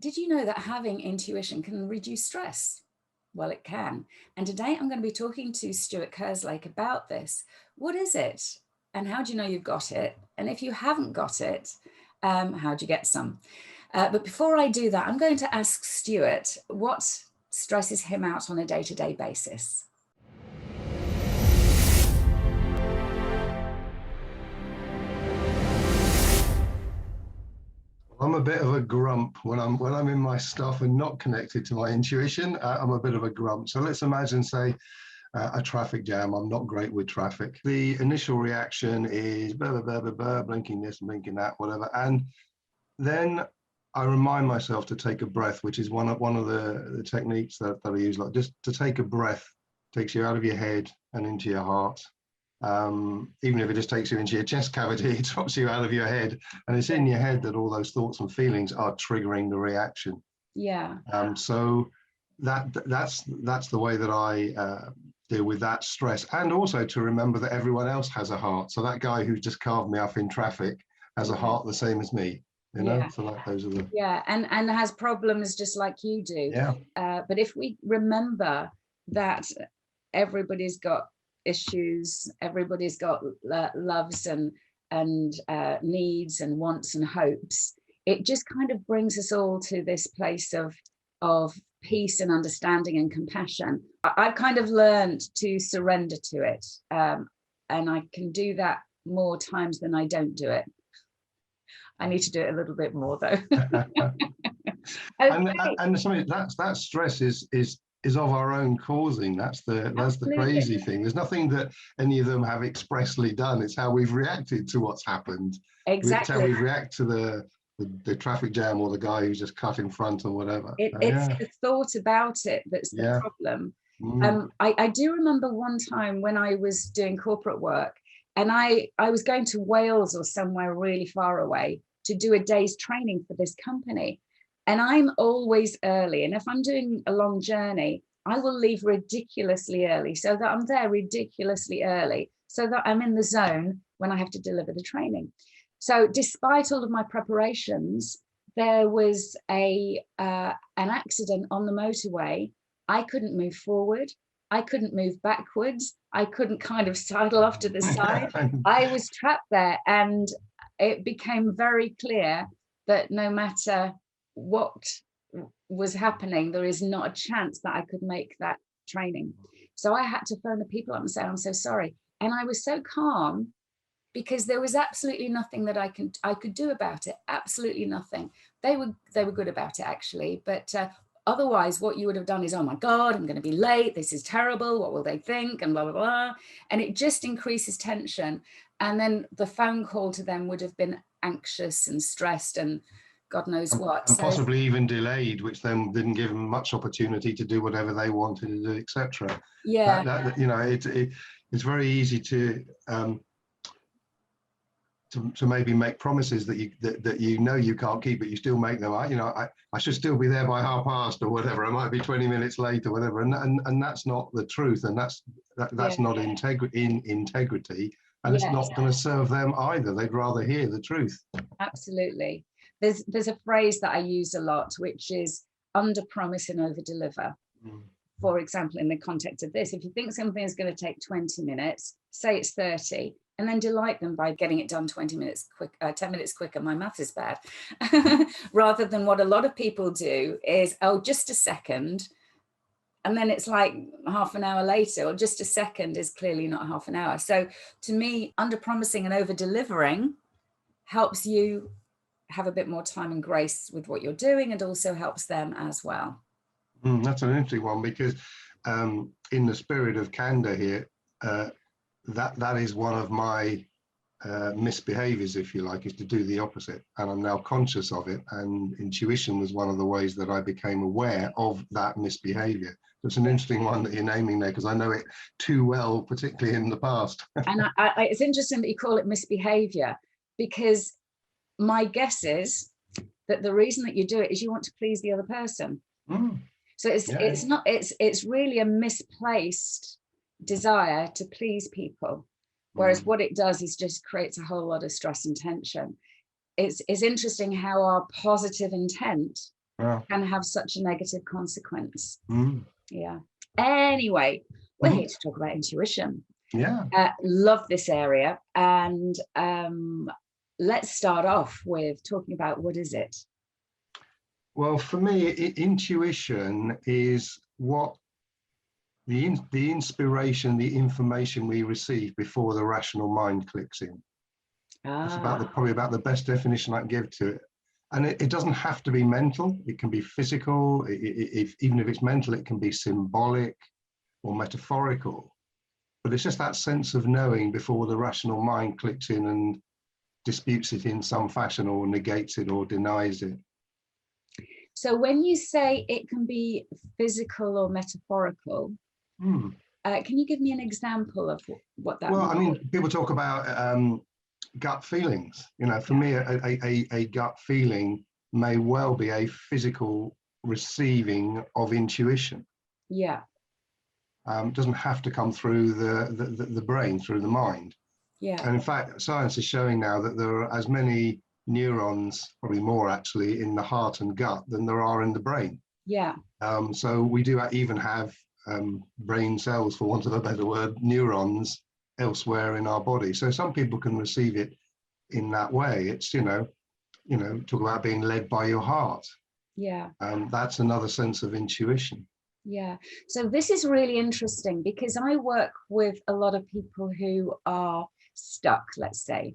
Did you know that having intuition can reduce stress? Well, it can. And today I'm going to be talking to Stuart Kerslake about this. What is it? And how do you know you've got it? And if you haven't got it, how do you get some? But before I do that, I'm going to ask Stuart what stresses him out on a day-to-day basis. I'm a bit of a grump when I'm in my stuff and not connected to my intuition. I'm a bit of a grump. So let's imagine, say, a traffic jam. I'm not great with traffic. The initial reaction is blah, blah, blah, blah, blah, blinking this, blinking that, whatever. And then I remind myself to take a breath, which is one of the techniques that I use. Like just to take a breath takes you out of your head and into your heart. Even if it just takes you into your chest cavity, it drops you out of your head, and it's in your head that all those thoughts and feelings are triggering the reaction. Yeah. So that's the way that I deal with that stress, and also to remember that everyone else has a heart. So that guy who just carved me up in traffic has a heart the same as me. You know, so like those are the and has problems just like you do. But if we remember that everybody's got issues, everybody's got loves and needs and wants and hopes, it just kind of brings us all to this place of peace and understanding and compassion. I've kind of learned to surrender to it, and I can do that more times than I don't do it. I need to do it a little bit more though. Okay. and something that stress is of our own causing. That's the crazy thing. There's nothing that any of them have expressly done. It's how we've reacted to what's happened. Exactly. It's how we react to the traffic jam or the guy who's just cut in front or whatever. It's the thought about it that's the problem. I do remember one time when I was doing corporate work, and I was going to Wales or somewhere really far away to do a day's training for this company. And I'm always early. And if I'm doing a long journey, I will leave ridiculously early so that I'm there ridiculously early, so that I'm in the zone when I have to deliver the training. So despite all of my preparations, there was an accident on the motorway. I couldn't move forward. I couldn't move backwards. I couldn't kind of sidle off to the side. I was trapped there, and it became very clear that no matter what was happening, there is not a chance that I could make that training. So I had to phone the people up and say, I'm so sorry. And I was so calm because there was absolutely nothing that I could do about it. Absolutely nothing. They were good about it, actually. But otherwise, what you would have done is, oh my God, I'm going to be late. This is terrible. What will they think? And blah, blah, blah. And it just increases tension. And then the phone call to them would have been anxious and stressed and God knows what. And possibly even delayed, which then didn't give them much opportunity to do whatever they wanted to do, etc. Yeah. You know, it's very easy to maybe make promises that you know you can't keep, but you still make them. I should still be there by 1:30 or whatever. I might be 20 minutes late or whatever, and that's not the truth, and that's not in integrity, and it's not going to serve them either. They'd rather hear the truth. Absolutely. There's a phrase that I use a lot, which is under promise and over deliver. For example, in the context of this, if you think something is going to take 20 minutes, say it's 30, and then delight them by getting it done 10 minutes quicker. My math is bad. Rather than what a lot of people do is, oh, just a second. And then it's like half an hour later, or just a second is clearly not half an hour. So to me, under promising and over delivering helps you have a bit more time and grace with what you're doing, and also helps them as well. That's an interesting one, because in the spirit of candor here, that is one of my misbehaviors, if you like, is to do the opposite, and I'm now conscious of it, and intuition was one of the ways that I became aware of that misbehavior. It's an interesting one that you're naming there, because I know it too well, particularly in the past. And it's interesting that you call it misbehavior, because my guess is that the reason that you do it is you want to please the other person. So it's really a misplaced desire to please people, whereas what it does is just creates a whole lot of stress and tension. It's interesting how our positive intent can have such a negative consequence. Mm. Yeah. Anyway, we're here to talk about intuition. Yeah. Love this area. And let's start off with talking about, what is it? Well, for me, intuition is what the inspiration, the information we receive before the rational mind clicks in. That's probably about the best definition I can give to it. And it doesn't have to be mental. It can be physical. Even if it's mental, it can be symbolic or metaphorical. But it's just that sense of knowing before the rational mind clicks in and disputes it in some fashion, or negates it or denies it. So when you say it can be physical or metaphorical, can you give me an example of what that means? Well, I mean, people talk about gut feelings. You know, for me, a gut feeling may well be a physical receiving of intuition. Yeah. Doesn't have to come through the brain, through the mind. Yeah. And in fact, science is showing now that there are as many neurons, probably more actually, in the heart and gut than there are in the brain. Yeah. So we do even have brain cells, for want of a better word, neurons elsewhere in our body. So some people can receive it in that way. It's, you know, talk about being led by your heart. Yeah. That's another sense of intuition. Yeah. So this is really interesting, because I work with a lot of people who are stuck, let's say.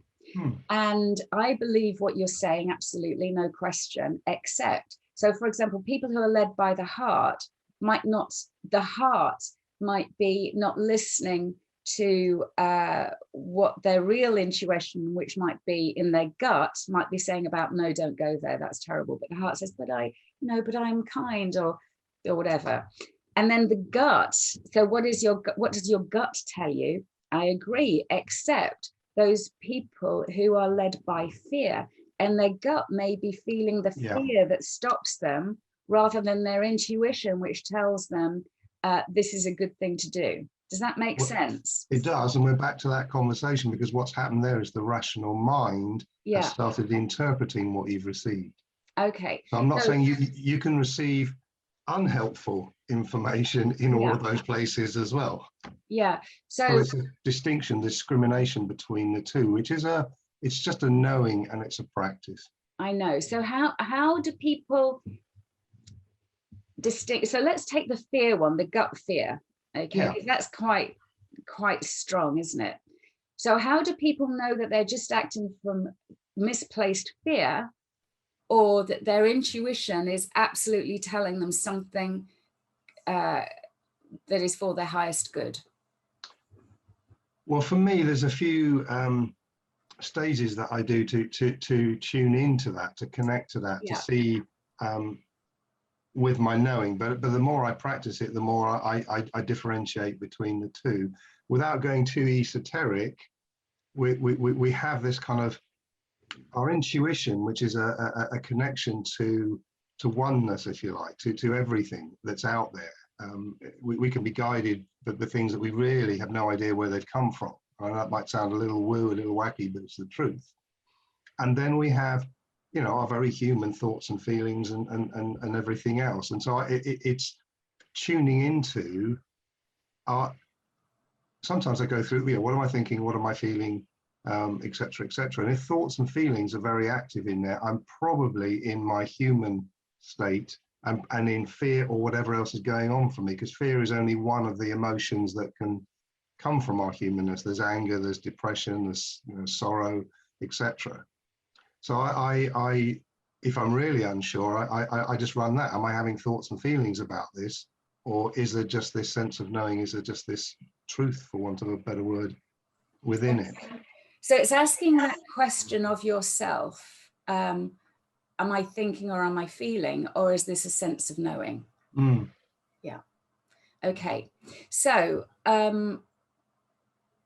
And I believe what you're saying, absolutely, no question, except, so for example, people who are led by the heart might be not listening to what their real intuition, which might be in their gut, might be saying about, no, don't go there, that's terrible. But the heart says, but I'm kind, or whatever. And then the gut, so what does your gut tell you? I agree, except those people who are led by fear, and their gut may be feeling the fear that stops them, rather than their intuition, which tells them this is a good thing to do. Does that make sense? It does, and we're back to that conversation, because what's happened there is the rational mind has started interpreting what you've received. Okay. So I'm not saying you can receive unhelpful information in all of those places as well. Yeah. So it's a discrimination between the two, which is it's just a knowing, and it's a practice. I know. So how do people distinct? So let's take the fear one, the gut fear. Okay, yeah. That's quite strong, isn't it? So how do people know that they're just acting from misplaced fear, or that their intuition is absolutely telling them something that is for their highest good? Well, for me, there's a few stages that I do to tune into that, to connect to that, to see with my knowing. But the more I practice it, the more I differentiate between the two. Without going too esoteric, we have this kind of our intuition, which is a connection to oneness, if you like, to everything that's out there. We can be guided, but the things that we really have no idea where they've come from. And that might sound a little woo, a little wacky, but it's the truth. And then we have, you know, our very human thoughts and feelings and everything else. And so it's tuning into our, sometimes I go through, you know, what am I thinking? What am I feeling? Et cetera, et cetera. And if thoughts and feelings are very active in there, I'm probably in my human state and in fear or whatever else is going on for me, because fear is only one of the emotions that can come from our humanness. There's anger, there's depression, there's, you know, sorrow, etc. So I if I'm really unsure, I just run that. Am I having thoughts and feelings about this, or is there just this sense of knowing? Is there just this truth, for want of a better word, within it? So it's asking that question of yourself. Am I thinking or am I feeling, or is this a sense of knowing? Yeah. Okay. So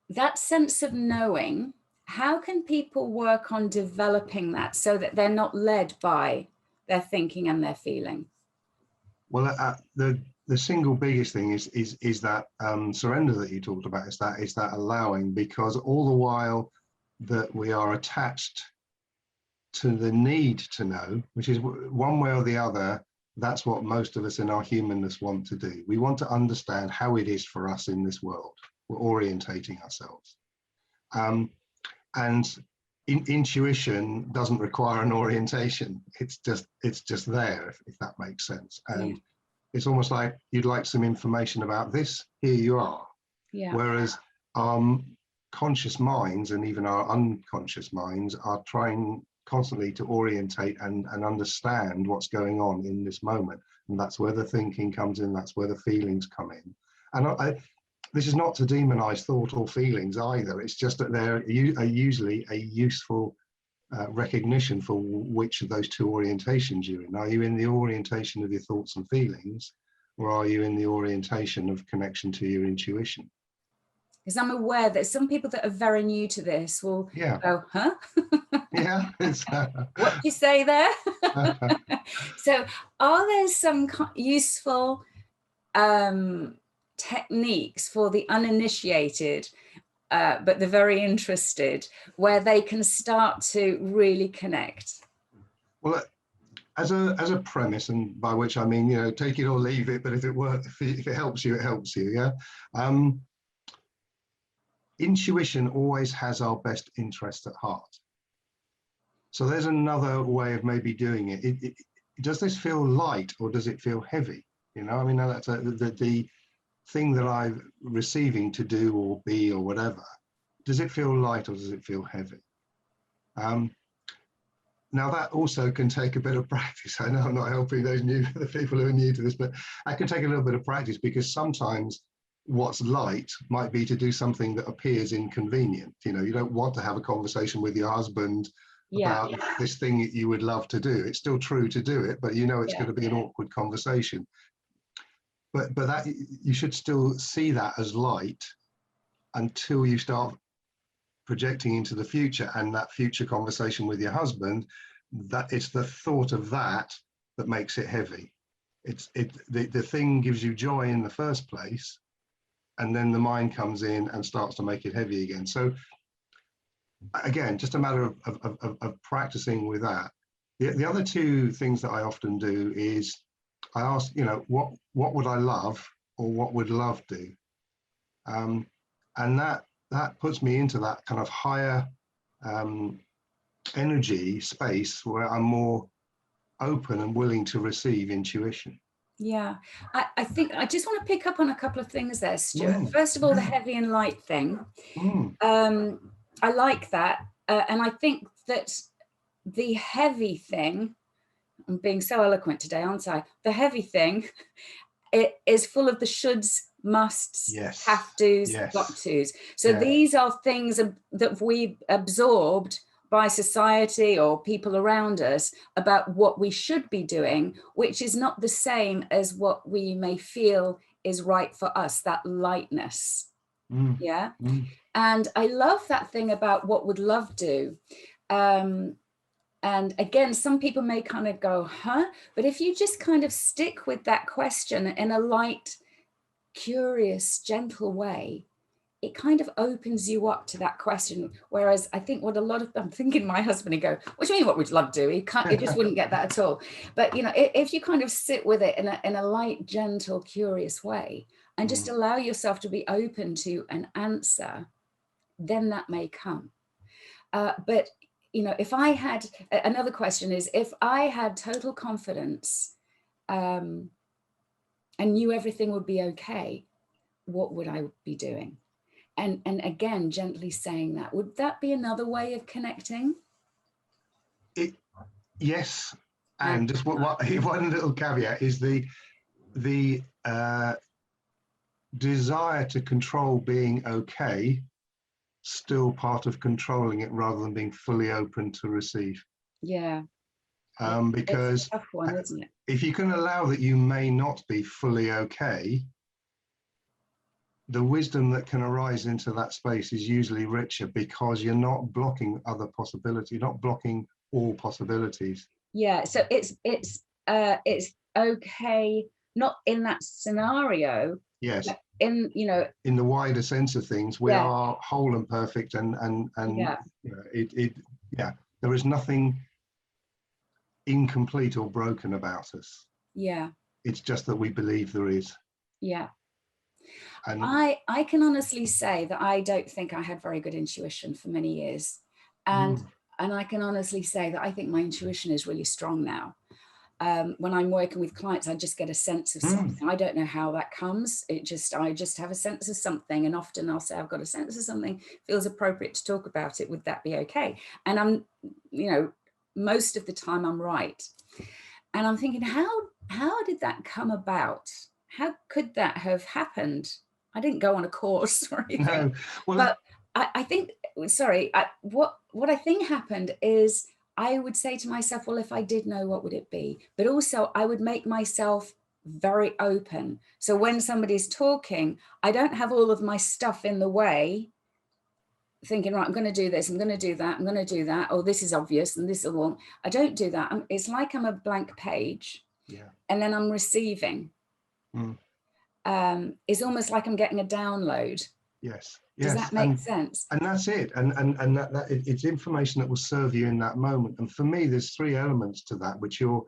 that sense of knowing, how can people work on developing that so that they're not led by their thinking and their feeling? Well, the single biggest thing is that surrender that you talked about, is that allowing, because all the while that we are attached to the need to know, which is one way or the other, that's what most of us in our humanness want to do. We want to understand how it is for us in this world. We're orientating ourselves. And intuition doesn't require an orientation. It's just there, if that makes sense. And it's almost like you'd like some information about this, here you are. Yeah. Whereas conscious minds and even our unconscious minds are trying constantly to orientate and understand what's going on in this moment. And that's where the thinking comes in, that's where the feelings come in. And this is not to demonize thought or feelings either, it's just that they're usually a useful recognition for which of those two orientations you're in. Are you in the orientation of your thoughts and feelings, or are you in the orientation of connection to your intuition? Because I'm aware that some people that are very new to this will go, huh? Yeah. What did you say there? So are there some useful techniques for the uninitiated, but the very interested, where they can start to really connect? Well, as a premise, and by which I mean, take it or leave it, but if it helps you, it helps you, yeah? Intuition always has our best interest at heart. So there's another way of maybe doing it. Does this feel light or does it feel heavy? I mean, that's the thing that I'm receiving to do or be or whatever. Does it feel light or does it feel heavy? Now that also can take a bit of practice. I know I'm not helping the people who are new to this, but I can take a little bit of practice, because sometimes what's light might be to do something that appears inconvenient. You don't want to have a conversation with your husband about this thing that you would love to do. It's still true to do it, but it's going to be an awkward conversation. But that you should still see that as light until you start projecting into the future, and that future conversation with your husband, that it's the thought of that makes it heavy. The thing gives you joy in the first place, and then the mind comes in and starts to make it heavy again. So again, just a matter of practicing with that. The other two things that I often do is I ask, what would I love, or what would love do? And that puts me into that kind of higher energy space where I'm more open and willing to receive intuition. Yeah, I think I just want to pick up on a couple of things there, Stuart. First of all, the heavy and light thing. I like that. And I think that the heavy thing, I'm being so eloquent today, aren't I? The heavy thing, it is full of the shoulds, musts, have tos, got tos. So these are things that we've absorbed by society or people around us about what we should be doing, which is not the same as what we may feel is right for us, that lightness. And I love that thing about what would love do. And again, some people may kind of go, huh? But if you just kind of stick with that question in a light, curious, gentle way, it kind of opens you up to that question. Whereas I think what a lot of, I'm thinking my husband, he'd go, what do you mean what would love do? He just wouldn't get that at all. But, if you kind of sit with it in a light, gentle, curious way, and just allow yourself to be open to an answer, then that may come. But, if I had, another question is, if I had total confidence and knew everything would be okay, what would I be doing? And again, gently saying that, would that be another way of connecting? Yes. And just one little caveat is the desire to control being okay, still part of controlling it rather than being fully open to receive. Yeah. Because it's a tough one, isn't it? If you can allow that you may not be fully okay, the wisdom that can arise into that space is usually richer, because you're not blocking other possibilities, you're not blocking all possibilities. Yeah, so it's okay, not in that scenario. Yes. In in the wider sense of things, we are whole and perfect, and there is nothing incomplete or broken about us. Yeah. It's just that we believe there is. Yeah. And I can honestly say that I don't think I had very good intuition for many years. And I can honestly say that I think my intuition is really strong now. When I'm working with clients, I just get a sense of something. I don't know how that comes. I just have a sense of something. And often I'll say, I've got a sense of something, feels appropriate to talk about it. Would that be okay? And I'm, most of the time I'm right. And I'm thinking, how did that come about? How could that have happened? I didn't go on a course or anything. No. Well, but I think, what I think happened is I would say to myself, well, if I did know, what would it be? But also I would make myself very open. So when somebody's talking, I don't have all of my stuff in the way, thinking, right, I'm going to do this, I'm going to do that, I'm going to do that. Oh, this is obvious and this is wrong. I don't do that. It's like I'm a blank page. Yeah. And then I'm receiving. It's almost like I'm getting a download. Yes. Does that make sense? And that's it. And that it's information that will serve you in that moment. And for me, there's 3 elements to that, which you're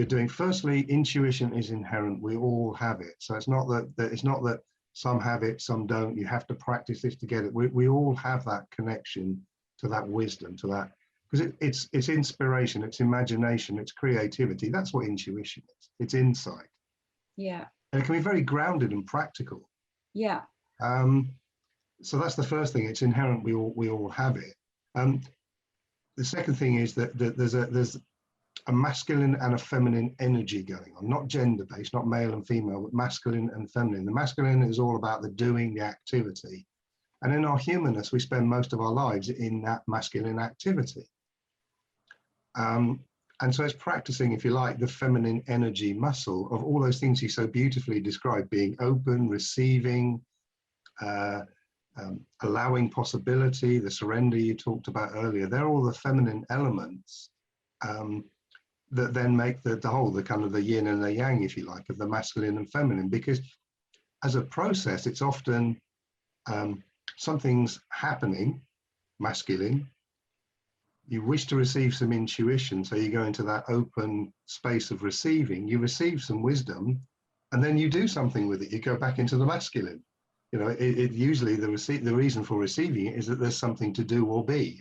doing. Firstly, intuition is inherent. We all have it. So it's not that some have it, some don't. You have to practice this to get it. We all have that connection to that wisdom, to that, because it's inspiration, it's imagination, it's creativity. That's what intuition is. It's insight. Yeah. And it can be very grounded and practical. Yeah. So that's the first thing. It's inherent. We all have it. The second thing is that there's a masculine and a feminine energy going on, not gender-based, not male and female, but masculine and feminine. The masculine is all about the doing, the activity. And in our humanness, we spend most of our lives in that masculine activity. And so it's practicing, if you like, the feminine energy muscle of all those things you so beautifully described, being open, receiving, allowing possibility, the surrender you talked about earlier. They're all the feminine elements that then make the whole, the kind of the yin and the yang, if you like, of the masculine and feminine. Because as a process, it's often something's happening, masculine. You wish to receive some intuition, so you go into that open space of receiving, you receive some wisdom, and then you do something with it. You go back into the masculine. It usually the reason for receiving it is that there's something to do or be,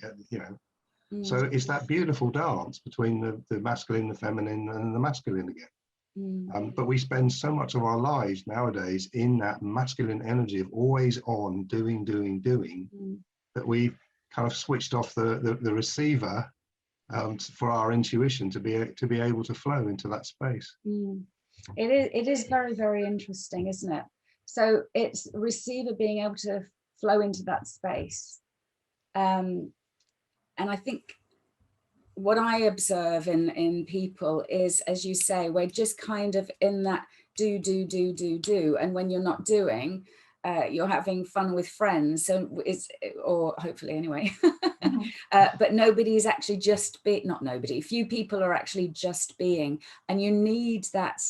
So it's that beautiful dance between the masculine, the feminine, and the masculine again. But we spend so much of our lives nowadays in that masculine energy of always on, doing, that we've kind of switched off the receiver for our intuition to be able to flow into that space. It is very, very interesting, isn't it? So it's receiver being able to flow into that space. And I think what I observe in people is, as you say, we're just kind of in that do. And when you're not doing, you're having fun with friends. So or hopefully anyway, but nobody's actually just not nobody. Few people are actually just being, and you need that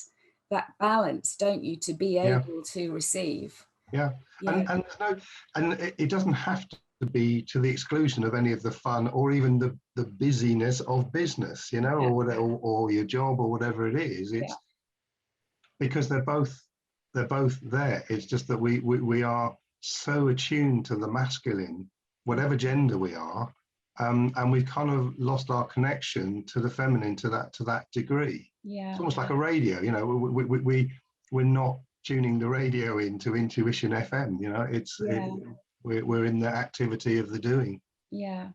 balance, don't you, to be able to receive. Yeah. And it doesn't have to be to the exclusion of any of the fun or even the busyness of business, or your job or whatever it is. It's because they're both there. It's just that we are so attuned to the masculine, whatever gender we are, and we've kind of lost our connection to the feminine to that degree. Yeah. It's almost like a radio, we're not tuning the radio into Intuition FM, we're in the activity of the doing. Yeah.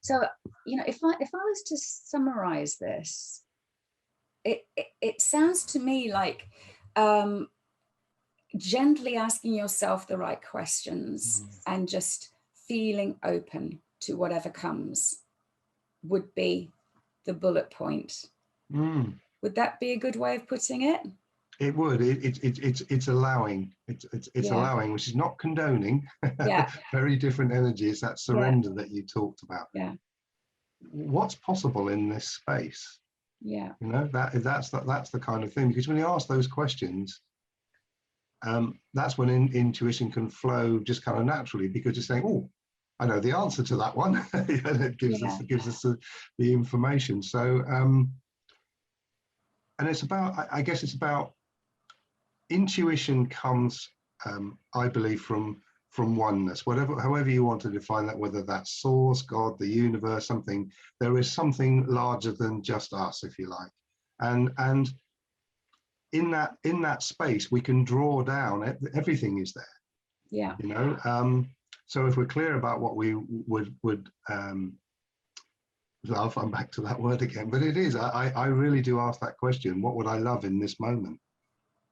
So, if I was to summarize this, it sounds to me like gently asking yourself the right questions and just feeling open to whatever comes would be the bullet point. Would that be a good way of putting it? It would. It's allowing. It's allowing, which is not condoning. Yeah. Very different energy. It's that surrender that you talked about. Yeah. What's possible in this space? Yeah. That's the kind of thing. Because when you ask those questions, that's when intuition can flow just kind of naturally, because you're saying, "Oh, I know the answer to that one," and it gives us the information. So. and it's about, I guess it's about intuition comes, I believe, from oneness, however you want to define that, whether that's source, God, the universe, something. There is something larger than just us, if you like, and in that space we can draw down. Everything is there. Yeah. You know. So if we're clear about what we would love, I'm back to that word again, but it is. I really do ask that question. What would I love in this moment?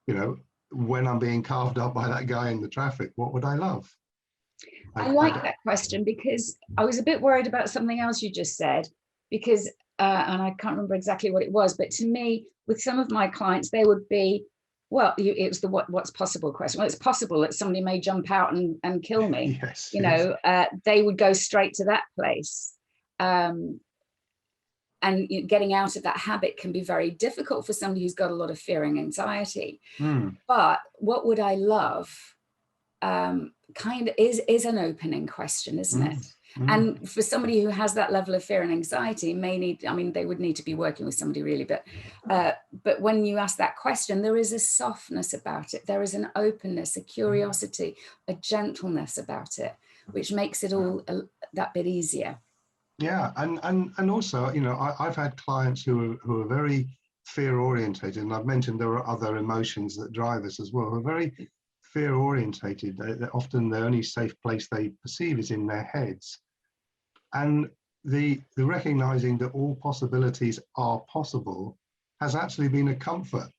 You know, when I'm being carved up by that guy in the traffic, what would I love? I like that question, because I was a bit worried about something else you just said, because, and I can't remember exactly what it was, but to me, with some of my clients, they would be, well, it was the what's possible question. Well, it's possible that somebody may jump out and kill me. Yes, you know, they would go straight to that place. And getting out of that habit can be very difficult for somebody who's got a lot of fear and anxiety. But what would I love kind of is an opening question, isn't it? And for somebody who has that level of fear and anxiety, may need, I mean, they would need to be working with somebody really, but when you ask that question, there is a softness about it. There is an openness, a curiosity, a gentleness about it, which makes it all that bit easier. Yeah, and also, you know, I've had clients who are very fear orientated, and I've mentioned there are other emotions that drive us as well, who are very fear orientated. Often the only safe place they perceive is in their heads. And the recognizing that all possibilities are possible has actually been a comfort,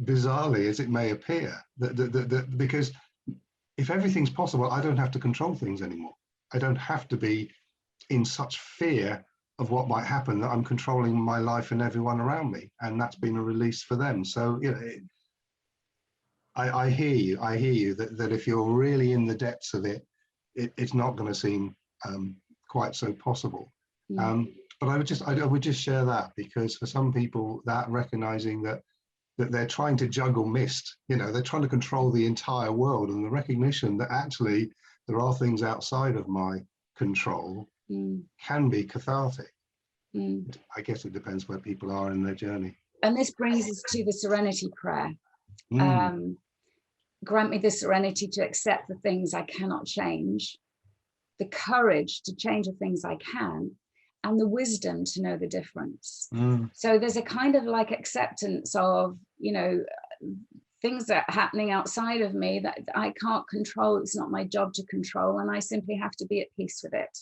bizarrely as it may appear, because if everything's possible, I don't have to control things anymore. I don't have to be in such fear of what might happen that I'm controlling my life and everyone around me, and that's been a release for them. So, you know, I hear you that if you're really in the depths of it, it's not going to seem quite so possible. But I would just share that, because for some people, that recognizing that they're trying to juggle mist, you know, they're trying to control the entire world, and the recognition that actually there are things outside of my control can be cathartic. I guess it depends where people are in their journey. And this brings us to the serenity prayer. Grant me the serenity to accept the things I cannot change, the courage to change the things I can, and the wisdom to know the difference. So there's a kind of like acceptance of, you know, things that are happening outside of me that I can't control. It's not my job to control, and I simply have to be at peace with it.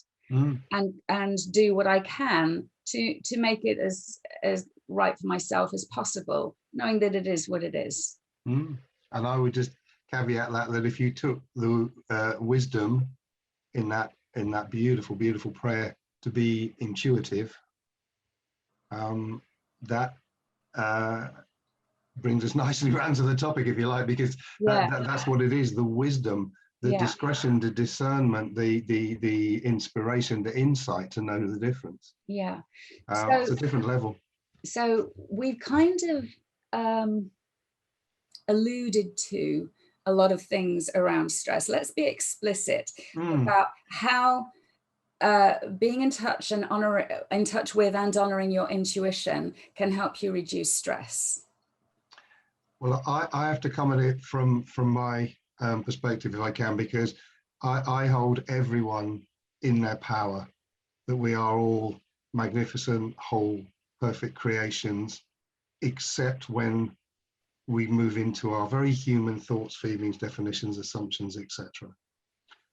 And do what I can to make it as right for myself as possible, knowing that it is what it is. And I would just caveat that if you took the wisdom in that beautiful, beautiful prayer to be intuitive, that brings us nicely around to the topic, if you like, because that's what it is: the wisdom, the discretion, the discernment, the inspiration, the insight to know the difference. It's a different level. So we've kind of alluded to a lot of things around stress. Let's be explicit about how being in touch and with and honoring your intuition can help you reduce stress. Well, I have to come at it from my perspective, if I can, because I hold everyone in their power, that we are all magnificent, whole, perfect creations, except when we move into our very human thoughts, feelings, definitions, assumptions, etc.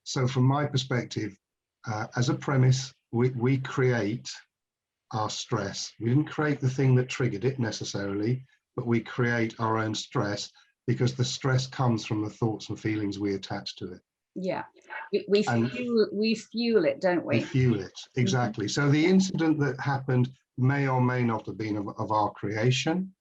So from my perspective, as a premise, we create our stress. We didn't create the thing that triggered it necessarily, but we create our own stress, because the stress comes from the thoughts and feelings we attach to it. Yeah, we fuel it, don't we? We fuel it, exactly. So the incident that happened may or may not have been of our creation,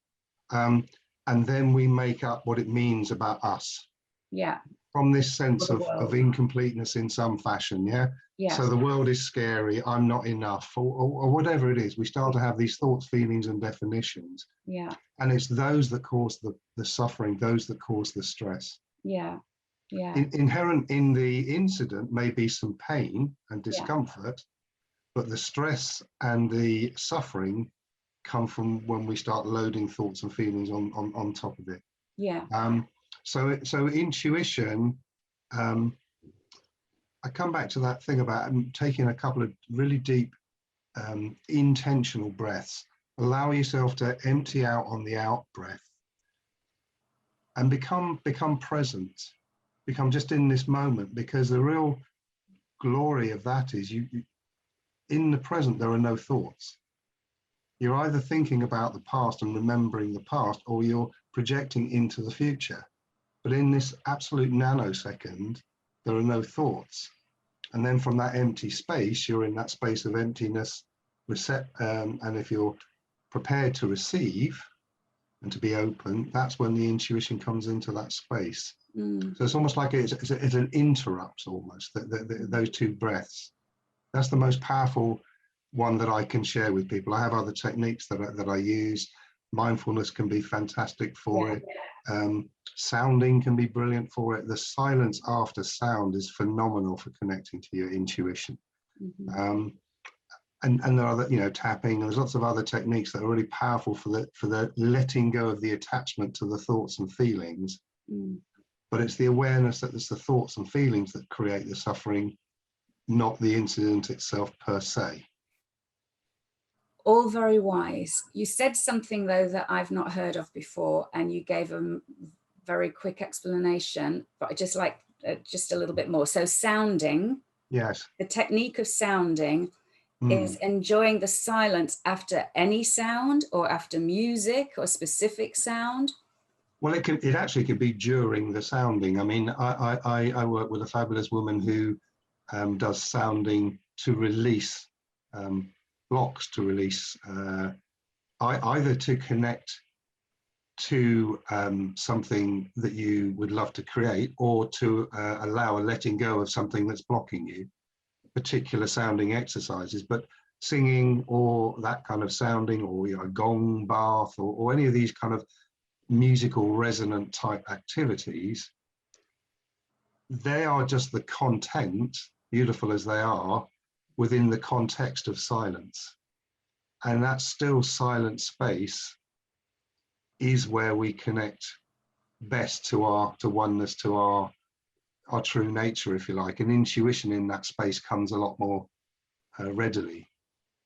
and then we make up what it means about us. Yeah. From this sense of incompleteness in some fashion, yeah? So the world is scary, I'm not enough, or whatever it is. We start to have these thoughts, feelings, and definitions. Yeah. And it's those that cause the suffering, those that cause the stress. Yeah. Yeah. Inherent in the incident may be some pain and discomfort, but the stress and the suffering come from when we start loading thoughts and feelings on top of it. Yeah. So intuition, I come back to that thing about taking a couple of really deep intentional breaths. Allow yourself to empty out on the out breath and become present, become just in this moment, because the real glory of that is you in the present, there are no thoughts. You're either thinking about the past and remembering the past, or you're projecting into the future. But in this absolute nanosecond, there are no thoughts. And then from that empty space, you're in that space of emptiness, and if you're prepared to receive and to be open, that's when the intuition comes into that space. So it's almost like it's an interrupt almost, those two breaths. That's the most powerful one that I can share with people. I have other techniques that I use. Mindfulness can be fantastic for it. Sounding can be brilliant for it. The silence after sound is phenomenal for connecting to your intuition. And there are other, tapping, and there's lots of other techniques that are really powerful for the letting go of the attachment to the thoughts and feelings. But it's the awareness that it's the thoughts and feelings that create the suffering, not the incident itself per se. All very wise. You said something though that I've not heard of before, and you gave a very quick explanation, but I just like just a little bit more. So sounding, yes, the technique of sounding is enjoying the silence after any sound, or after music or specific sound. Well, it actually could be during the sounding. I mean, I work with a fabulous woman who does sounding to release blocks, to release either to connect to something that you would love to create, or to allow a letting go of something that's blocking you. Particular sounding exercises, but singing or that kind of sounding, or a gong bath, or any of these kind of musical resonant type activities, they are just the content, beautiful as they are, within the context of silence. And that still silent space is where we connect best to oneness, to our true nature, if you like. And intuition in that space comes a lot more readily,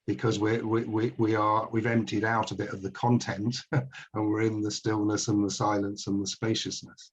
because we've emptied out a bit of the content and we're in the stillness and the silence and the spaciousness.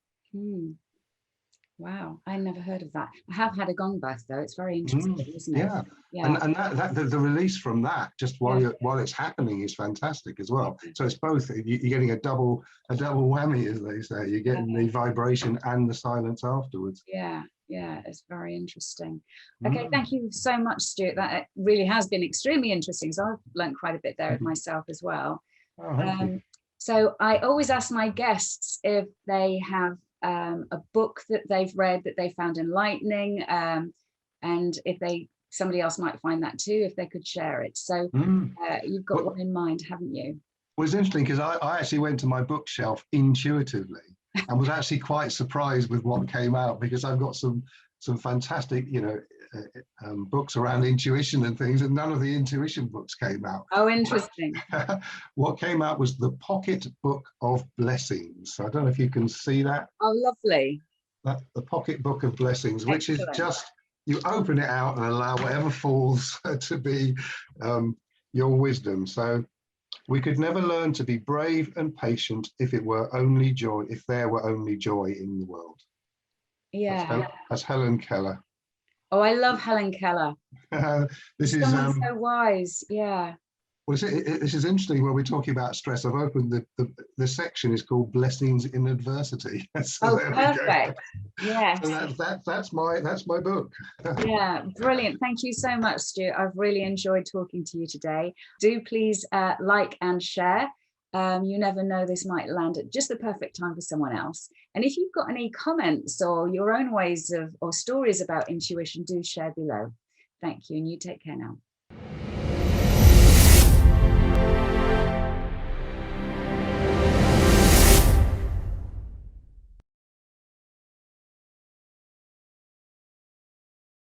Wow, I never heard of that. I have had a gong bath though. It's very interesting, isn't it? Yeah. And that the release from that, just while it's happening, is fantastic as well. So it's both. You're getting a double whammy, as they say. You're getting the vibration and the silence afterwards. Yeah, it's very interesting. Okay, thank you so much, Stuart. That really has been extremely interesting. So I've learned quite a bit there myself as well. So I always ask my guests if they have a book that they've read that they found enlightening, and if somebody else might find that too, if they could share it. So you've got one in mind, haven't you? Well, it's interesting because I actually went to my bookshelf intuitively and was actually quite surprised with what came out, because I've got some fantastic, books around intuition and things, and none of the intuition books came out. Oh, interesting. What came out was the Pocket Book of Blessings. So I don't know if you can see that. Oh, lovely. The Pocket Book of Blessings, which is just, you open it out and allow whatever falls to be your wisdom. So we could never learn to be brave and patient if there were only joy in the world. Yeah. That's Helen Keller. Oh, I love Helen Keller. This is so wise. Yeah. Well, this is interesting when we're talking about stress. I've opened the section is called Blessings in Adversity. So perfect. Yes. So that's my book. Yeah, brilliant. Thank you so much, Stuart. I've really enjoyed talking to you today. Do please like and share. You never know, this might land at just the perfect time for someone else. And if you've got any comments or your own ways or stories about intuition, do share below. Thank you, and you take care now.